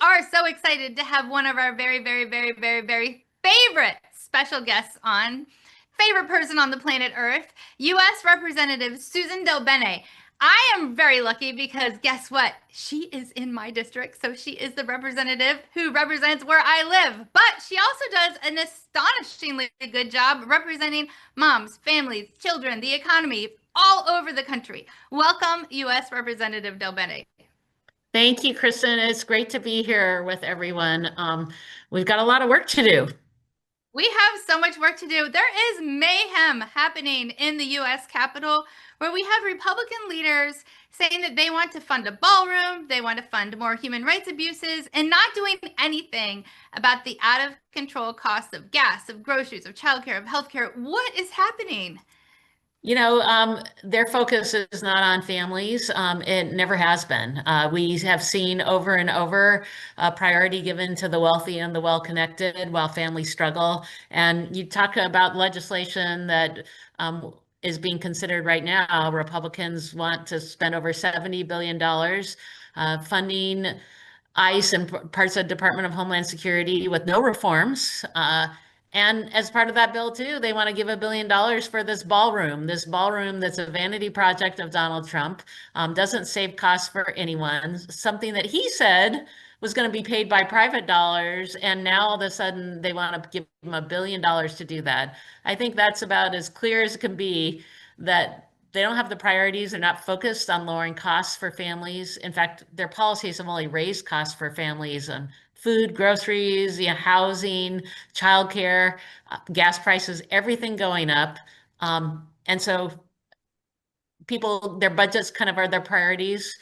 are so excited to have one of our very, very, very, very, very favorite special guests on. Favorite person on the planet Earth, U.S. Representative Suzan DelBene. I am very lucky because guess what? She is in my district, so she is the representative who represents where I live. But she also does an astonishingly good job representing moms, families, children, the economy all over the country. Welcome, U.S. Representative DelBene. Thank you, Kristen. It's great to be here with everyone. We've got a lot of work to do. We have so much work to do. There is mayhem happening in the US Capitol where we have Republican leaders saying that they want to fund a ballroom, they want to fund more human rights abuses, and not doing anything about the out of control costs of gas, of groceries, of childcare, of healthcare. What is happening? Their focus is not on families. It never has been. We have seen over and over priority given to the wealthy and the well-connected while families struggle. And you talk about legislation that is being considered right now. Republicans want to spend over $70 billion funding ICE and parts of the Department of Homeland Security with no reforms. And as part of that bill too, they want to give $1 billion for this ballroom that's a vanity project of Donald Trump, doesn't save costs for anyone, something that he said was going to be paid by private dollars. And now all of a sudden they want to give him $1 billion to do that. I think that's about as clear as it can be that they don't have the priorities. They're not focused on lowering costs for families. In fact, their policies have only raised costs for families on food, groceries, housing, childcare, gas prices, everything going up. And so people, their budgets kind of are their priorities.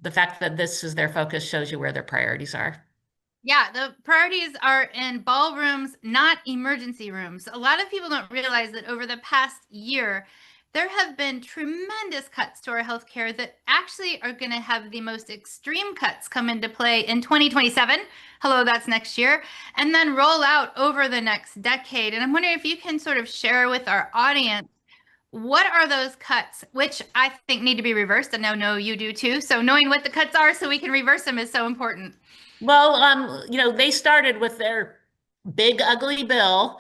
The fact that this is their focus shows you where their priorities are. Yeah, the priorities are in ballrooms, not emergency rooms. A lot of people don't realize that over the past year, there have been tremendous cuts to our healthcare that actually are going to have the most extreme cuts come into play in 2027. Hello, that's next year, and then roll out over the next decade. And I'm wondering if you can sort of share with our audience what are those cuts, which I think need to be reversed. And I know you do too. So knowing what the cuts are so we can reverse them is so important. Well, they started with their big ugly bill,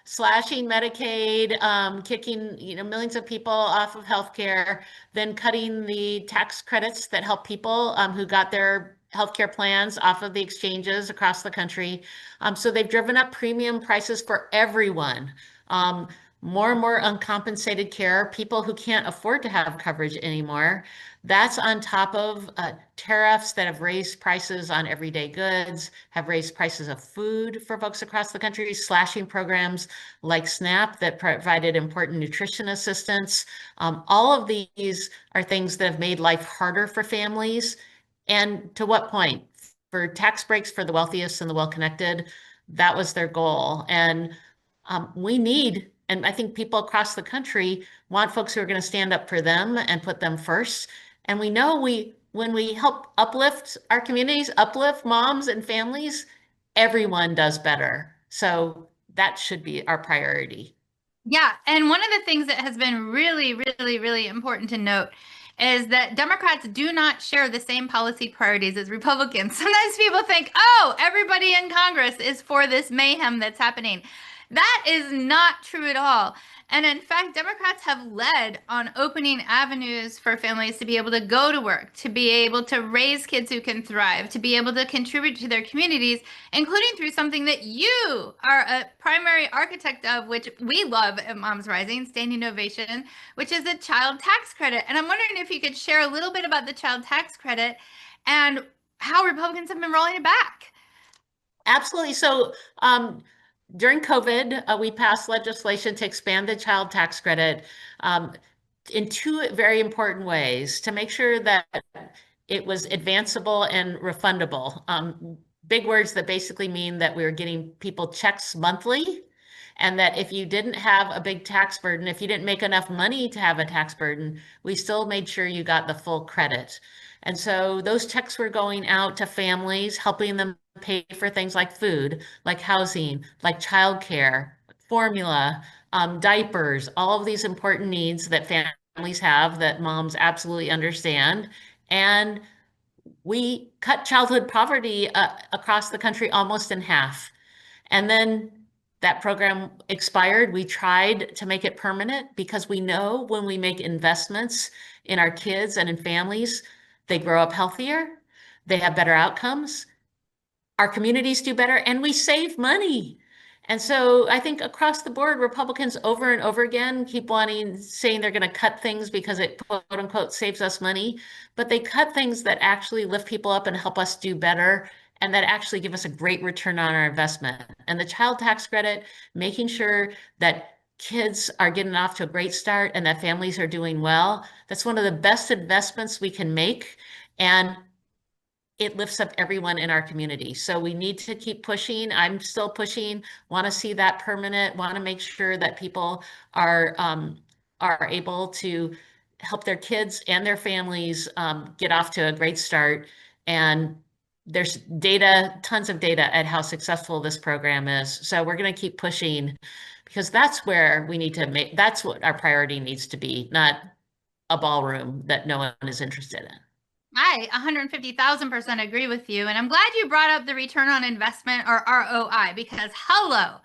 slashing Medicaid, kicking, millions of people off of healthcare, then cutting the tax credits that help people who got their healthcare plans off of the exchanges across the country. So they've driven up premium prices for everyone. More and more uncompensated care, people who can't afford to have coverage anymore. That's on top of tariffs that have raised prices on everyday goods, have raised prices of food for folks across the country, slashing programs like SNAP that provided important nutrition assistance. All of these are things that have made life harder for families. And to what point? For tax breaks for the wealthiest and the well-connected, that was their goal. And we need, and I think people across the country want folks who are going to stand up for them and put them first. And we know when we help uplift our communities, uplift moms and families, everyone does better. So that should be our priority. Yeah, and one of the things that has been really, really, really important to note is that Democrats do not share the same policy priorities as Republicans. Sometimes people think, oh, everybody in Congress is for this mayhem that's happening. That is not true at all. And in fact, Democrats have led on opening avenues for families to be able to go to work, to be able to raise kids who can thrive, to be able to contribute to their communities, including through something that you are a primary architect of, which we love at Moms Rising, standing ovation, which is the child tax credit. And I'm wondering if you could share a little bit about the child tax credit and how Republicans have been rolling it back. Absolutely. So during COVID, we passed legislation to expand the child tax credit in two very important ways to make sure that it was advanceable and refundable. Big words that basically mean that we were getting people checks monthly, and that if you didn't have a big tax burden, if you didn't make enough money to have a tax burden, we still made sure you got the full credit. And so those checks were going out to families, helping them pay for things like food, like housing, like childcare, formula, diapers, all of these important needs that families have that moms absolutely understand. And we cut childhood poverty across the country almost in half. And then that program expired. We tried to make it permanent because we know when we make investments in our kids and in families, they grow up healthier, they have better outcomes, our communities do better, and we save money. And so I think across the board, Republicans over and over again keep wanting, saying they're going to cut things because it quote unquote saves us money, but they cut things that actually lift people up and help us do better and that actually give us a great return on our investment. And the child tax credit, making sure that kids are getting off to a great start and that families are doing well, that's one of the best investments we can make. And it lifts up everyone in our community. So we need to keep pushing. I'm still pushing, want to see that permanent, want to make sure that people are able to help their kids and their families get off to a great start. And there's data, tons of data at how successful this program is. So we're going to keep pushing because that's where we need to make, that's what our priority needs to be, not a ballroom that no one is interested in. I 150,000% agree with you. And I'm glad you brought up the return on investment or ROI because, hello,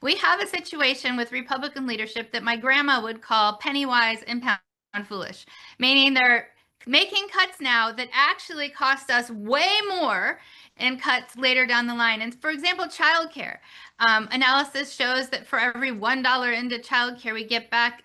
we have a situation with Republican leadership that my grandma would call penny wise and pound foolish, meaning they're making cuts now that actually cost us way more in cuts later down the line. And for example, childcare analysis shows that for every $1 into childcare, we get back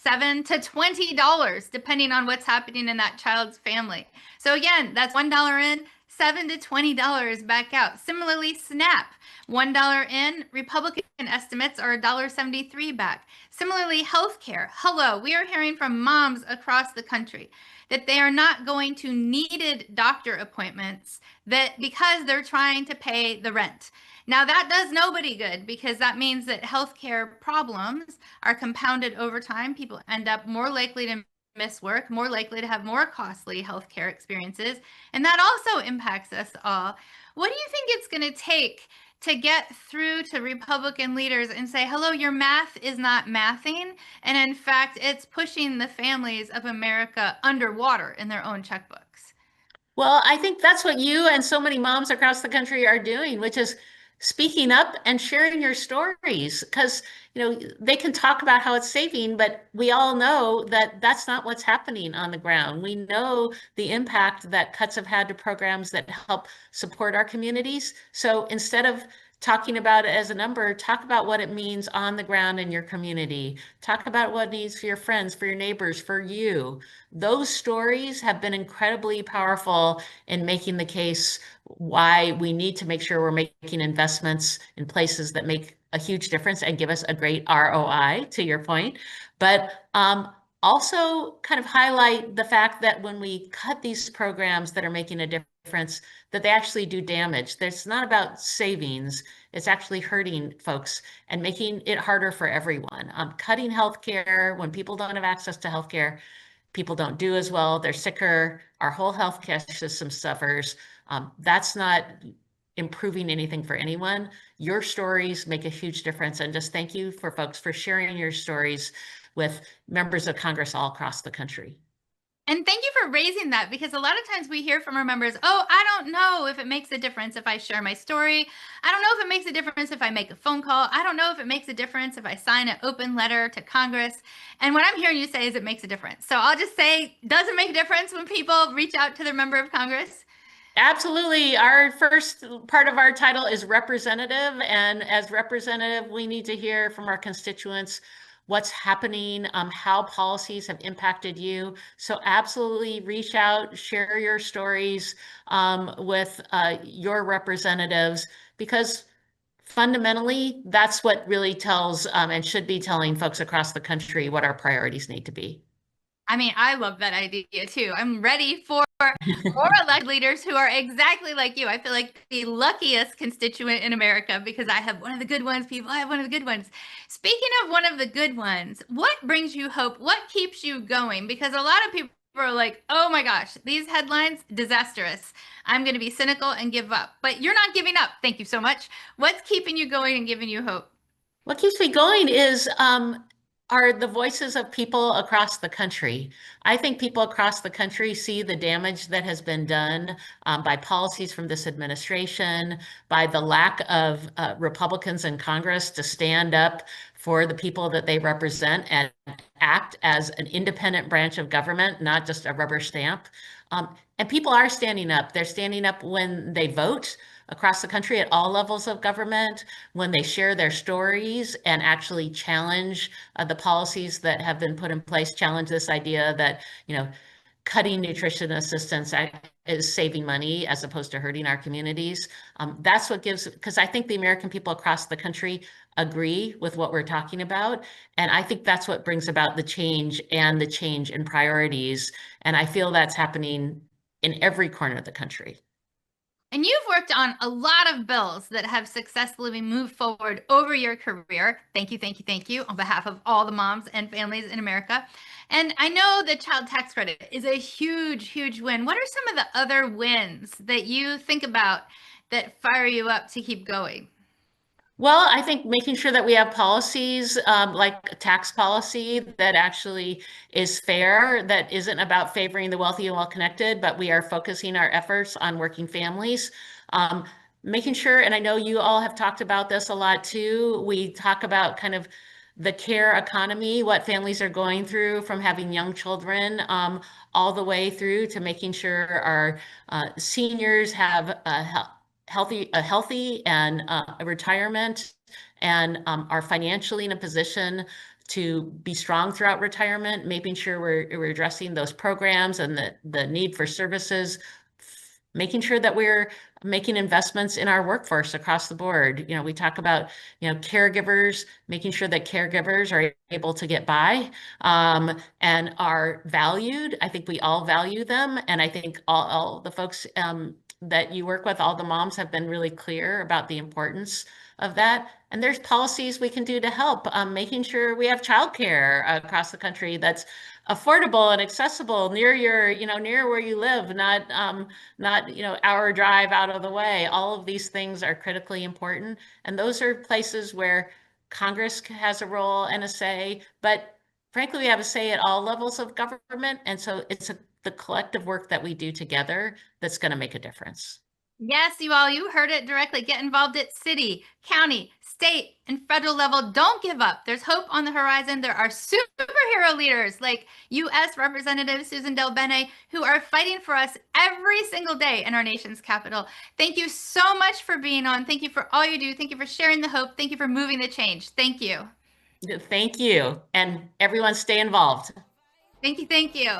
$7 to $20, depending on what's happening in that child's family. So again, that's $1 in, $7 to $20 back out. Similarly, SNAP, $1 in, Republican estimates are $1.73 back. Similarly, healthcare. Hello, we are hearing from moms across the country that they are not going to needed doctor appointments that because they're trying to pay the rent. Now that does nobody good because that means that healthcare problems are compounded over time. People end up more likely to miss work, more likely to have more costly healthcare experiences, and that also impacts us all. What do you think it's going to take to get through to Republican leaders and say, hello, your math is not mathing, and in fact, it's pushing the families of America underwater in their own checkbooks? Well, I think that's what you and so many moms across the country are doing, which is speaking up and sharing your stories. Because, they can talk about how it's saving, but we all know that that's not what's happening on the ground. We know the impact that cuts have had to programs that help support our communities. So instead of talking about it as a number, talk about what it means on the ground in your community. Talk about what it means for your friends, for your neighbors, for you. Those stories have been incredibly powerful in making the case why we need to make sure we're making investments in places that make a huge difference and give us a great ROI, to your point. But also kind of highlight the fact that when we cut these programs that are making a difference, that they actually do damage. It's not about savings. It's actually hurting folks and making it harder for everyone. Cutting healthcare when people don't have access to healthcare, people don't do as well. They're sicker. Our whole healthcare system suffers. That's not improving anything for anyone. Your stories make a huge difference. And just thank you for folks for sharing your stories with members of Congress all across the country. And thank you for raising that because a lot of times we hear from our members, oh, I don't know if it makes a difference if I share my story. I don't know if it makes a difference if I make a phone call. I don't know if it makes a difference if I sign an open letter to Congress. And what I'm hearing you say is it makes a difference. So I'll just say, does it make a difference when people reach out to their member of Congress? Absolutely. Our first part of our title is representative. And as representative, we need to hear from our constituents what's happening, how policies have impacted you. So absolutely reach out, share your stories with your representatives, because fundamentally, that's what really tells and should be telling folks across the country what our priorities need to be. I mean, I love that idea too. I'm ready for more elected leaders who are exactly like you. I feel like the luckiest constituent in America because I have one of the good ones. People, I have one of the good ones. Speaking of one of the good ones, what brings you hope? What keeps you going? Because a lot of people are like, oh my gosh, these headlines, disastrous. I'm going to be cynical and give up. But you're not giving up. Thank you so much. What's keeping you going and giving you hope? What keeps me going is are the voices of people across the country. I think people across the country see the damage that has been done by policies from this administration, by the lack of Republicans in Congress to stand up for the people that they represent and act as an independent branch of government, not just a rubber stamp. And people are standing up. They're standing up when they vote across the country at all levels of government, when they share their stories and actually challenge the policies that have been put in place, challenge this idea that, cutting nutrition assistance is saving money as opposed to hurting our communities. That's what gives, because I think the American people across the country agree with what we're talking about. And I think that's what brings about the change and the change in priorities. And I feel that's happening in every corner of the country. And you've worked on a lot of bills that have successfully been moved forward over your career. Thank you, thank you, thank you on behalf of all the moms and families in America. And I know the child tax credit is a huge, huge win. What are some of the other wins that you think about that fire you up to keep going? Well, I think making sure that we have policies like a tax policy that actually is fair, that isn't about favoring the wealthy and well-connected, but we are focusing our efforts on working families. Um, Making sure, and I know you all have talked about this a lot too, we talk about kind of the care economy, what families are going through from having young children all the way through to making sure our seniors have a healthy and a retirement and are financially in a position to be strong throughout retirement, making sure we're addressing those programs and the need for services, making sure that we're making investments in our workforce across the board. We talk about, caregivers, making sure that caregivers are able to get by and are valued. I think we all value them. And I think all the folks that you work with, all the moms have been really clear about the importance of that. And there's policies we can do to help, making sure we have childcare across the country that's affordable and accessible near near where you live, not hour drive out of the way. All of these things are critically important, and those are places where Congress has a role and a say, but frankly, we have a say at all levels of government, and so it's the collective work that we do together that's going to make a difference. Yes, you heard it directly. Get involved at city, county, state, and federal level. Don't give up. There's hope on the horizon. There are superhero leaders like U.S. Representative Suzan DelBene who are fighting for us every single day in our nation's capital. Thank you so much for being on. Thank you for all you do. Thank you for sharing the hope. Thank you for moving the change. Thank you. Thank you, and everyone stay involved. Thank you. Thank you.